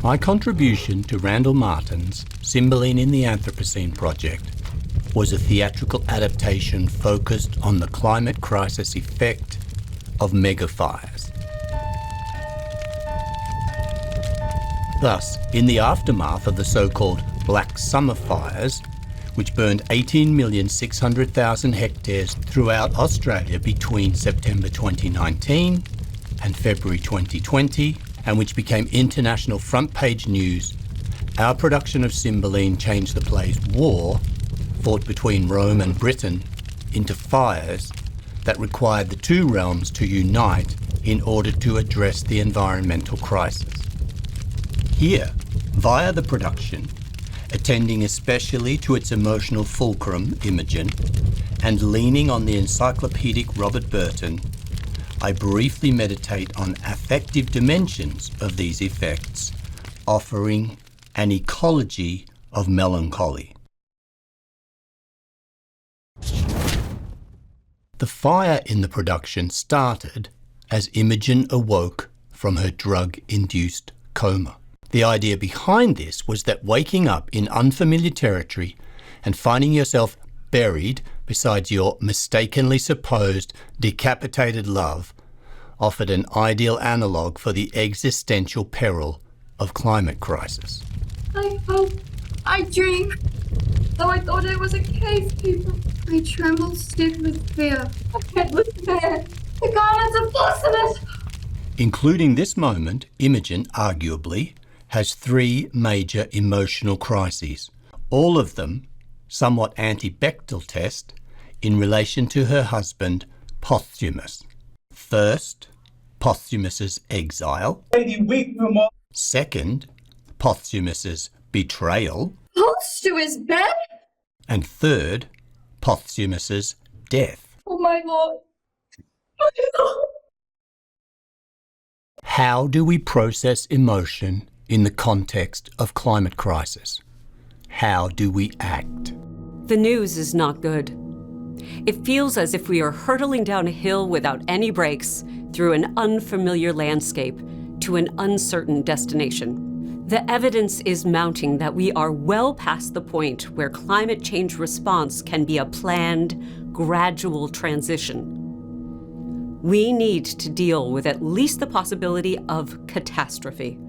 My contribution to Randall Martin's Cymbeline in the Anthropocene project was a theatrical adaptation focused on the climate crisis effect of megafires. Thus, in the aftermath of the so-called Black Summer fires, which burned 18,600,000 hectares throughout Australia between September 2019 and February 2020, and which became international front-page news, our production of Cymbeline changed the play's war, fought between Rome and Britain, into fires that required the two realms to unite in order to address the environmental crisis. Here, via the production, attending especially to its emotional fulcrum, Imogen, and leaning on the encyclopedic Robert Burton, I briefly meditate on affective dimensions of these effects, offering an ecology of melancholy. The fire in the production started as Imogen awoke from her drug-induced coma. The idea behind this was that waking up in unfamiliar territory and finding yourself buried beside your mistakenly supposed decapitated love offered an ideal analogue for the existential peril of climate crisis. I hope, I dream, though I thought I was a cave keeper. I trembled stiff with fear. A headless man, the garments of Posthumus. Including this moment, Imogen, arguably, has three major emotional crises, all of them somewhat anti-Bechdel test in relation to her husband, Posthumus. First, Posthumus's exile. Second, Posthumus's betrayal. Posthumus bed? And third, Posthumus's death. Oh my lord. Oh my lord. How do we process emotion in the context of climate crisis? How do we act? The news is not good. It feels as if we are hurtling down a hill without any brakes through an unfamiliar landscape to an uncertain destination. The evidence is mounting that we are well past the point where climate change response can be a planned, gradual transition. We need to deal with at least the possibility of catastrophe.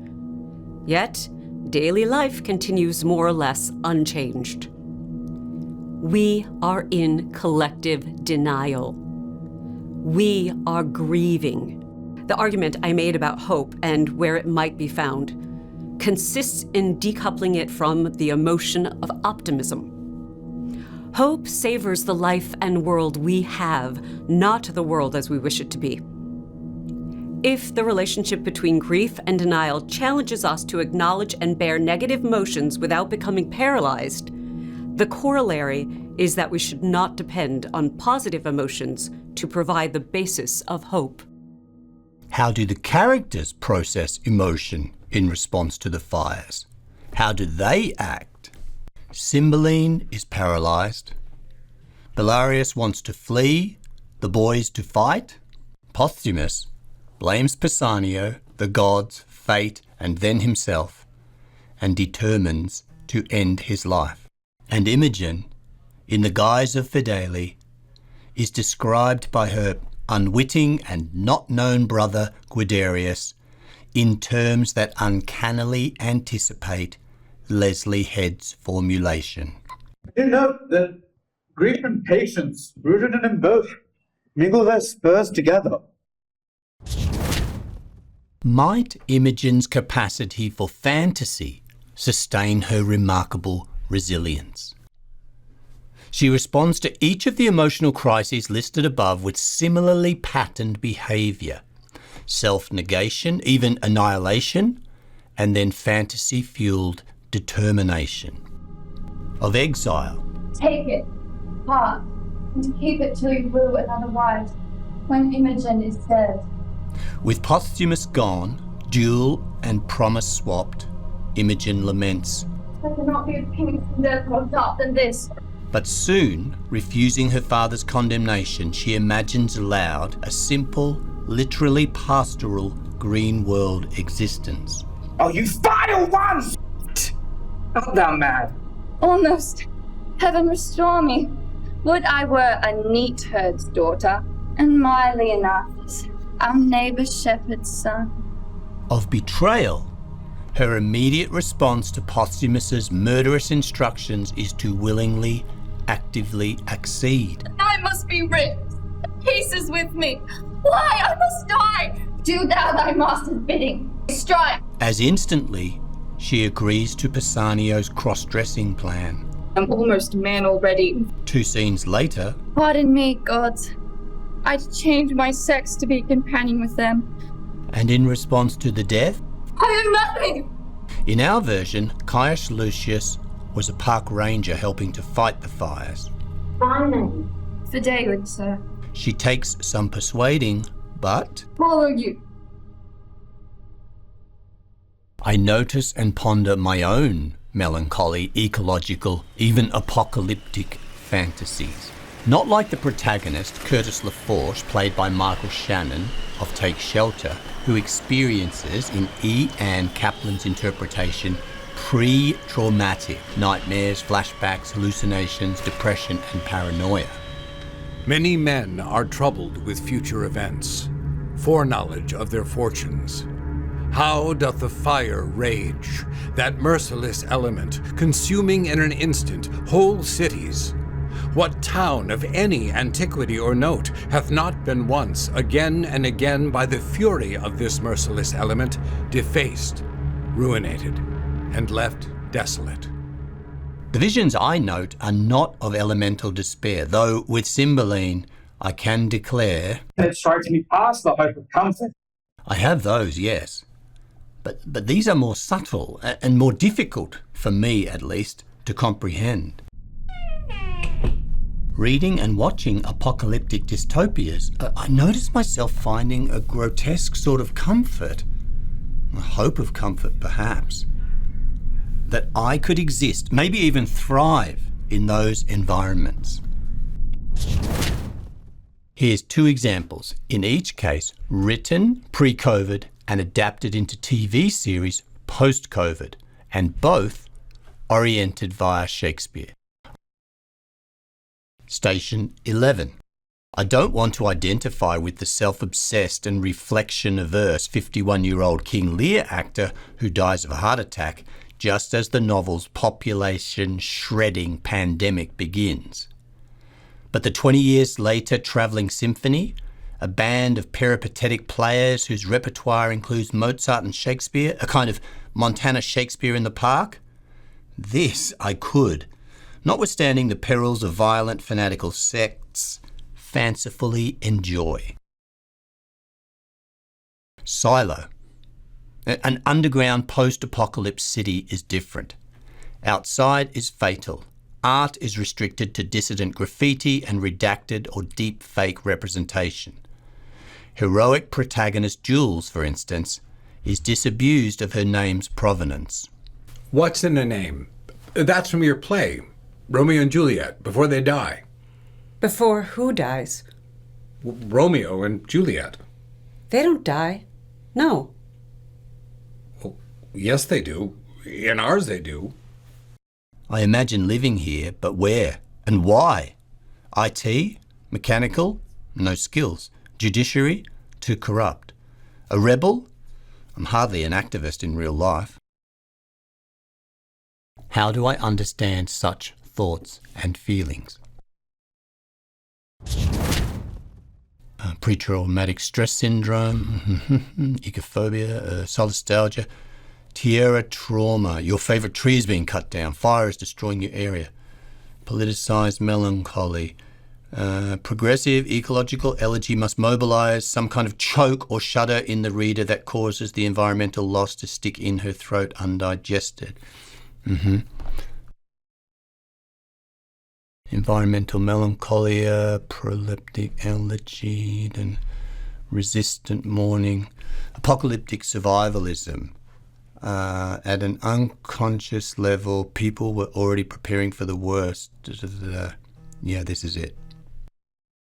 Yet, daily life continues more or less unchanged. We are in collective denial. We are grieving. The argument I made about hope and where it might be found consists in decoupling it from the emotion of optimism. Hope savors the life and world we have, not the world as we wish it to be. If the relationship between grief and denial challenges us to acknowledge and bear negative emotions without becoming paralyzed, the corollary is that we should not depend on positive emotions to provide the basis of hope. How do the characters process emotion in response to the fires? How do they act? Cymbeline is paralysed. Belarius wants to flee, the boys to fight. Posthumus blames Pisanio, the gods, fate, and then himself, and determines to end his life. And Imogen, in the guise of Fidele, is described by her unwitting and not known brother Guiderius in terms that uncannily anticipate Leslie Head's formulation. You know that grief and patience, rooted in them both, mingle their spurs together. Might Imogen's capacity for fantasy sustain her remarkable resilience? She responds to each of the emotional crises listed above with similarly patterned behaviour: self-negation, even annihilation, and then fantasy-fueled determination. Of exile. Take it, heart, and keep it till you woo another wife, when Imogen is dead. With Posthumus gone, duel and promise swapped, Imogen laments, There cannot be a peace in death more dark than this. but soon, refusing her father's condemnation, she imagines aloud a simple, literally pastoral green world existence. Oh, you vile ones! Art thou mad? Almost. Heaven restore me. Would I were a neat herd's daughter, and my Leonatus, our neighbour shepherd's son. Of betrayal, her immediate response to Posthumus's murderous instructions is to willingly, actively accede. I must be rid. Peace is with me. Why? I must die. Do thou thy master's bidding. Strike. As instantly, she agrees to Pisanio's cross-dressing plan. I'm almost a man already. 2 scenes later, Pardon me, gods. I'd change my sex to be companion with them. and in response to the death, I am nothing. in our version, Caius Lucius was a park ranger helping to fight the fires. My name. Fidelis, sir. She takes some persuading, but Follow you. I notice and ponder my own melancholy, ecological, even apocalyptic fantasies. Not like the protagonist, Curtis LaForge, played by Michael Shannon of Take Shelter, who experiences, in E. Anne Kaplan's interpretation, pre-traumatic nightmares, flashbacks, hallucinations, depression and paranoia. Many men are troubled with future events, foreknowledge of their fortunes. How doth the fire rage, that merciless element, consuming in an instant whole cities? What town of any antiquity or note hath not been once, again and again, by the fury of this merciless element, defaced, ruinated, and left desolate? The visions I note are not of elemental despair, though with Cymbeline I can declare It strikes me past the hope of comfort. I have those, yes. But these are more subtle and more difficult, for me at least, to comprehend. Reading and watching apocalyptic dystopias, I notice myself finding a grotesque sort of comfort, a hope of comfort perhaps, that I could exist, maybe even thrive in those environments. Here's 2 examples, in each case written pre-COVID and adapted into TV series post-COVID, and both oriented via Shakespeare. Station 11. I don't want to identify with the self-obsessed and reflection-averse 51-year-old King Lear actor who dies of a heart attack just as the novel's population-shredding pandemic begins. But the 20 years later travelling symphony, a band of peripatetic players whose repertoire includes Mozart and Shakespeare, a kind of Montana Shakespeare in the park, this I could, notwithstanding the perils of violent fanatical sects, fancifully enjoy. Silo. An underground post-apocalypse city is different. Outside is fatal. Art is restricted to dissident graffiti and redacted or deep fake representation. Heroic protagonist Jules, for instance, is disabused of her name's provenance. What's in a name? That's from your play, Romeo and Juliet, before they die. Before who dies? Romeo and Juliet. They don't die. No. Well, yes, they do. In ours, they do. I imagine living here, but where and why? IT? Mechanical? No skills. Judiciary? Too corrupt. A rebel? I'm hardly an activist in real life. How do I understand such thoughts and feelings? Pre-traumatic stress syndrome, ecophobia, solastalgia, tierra trauma, your favourite tree is being cut down, fire is destroying your area, politicised melancholy, progressive ecological elegy must mobilise some kind of choke or shudder in the reader that causes the environmental loss to stick in her throat undigested. Environmental melancholia, proleptic elegy, and resistant mourning, apocalyptic survivalism. At an unconscious level, people were already preparing for the worst. Yeah, this is it.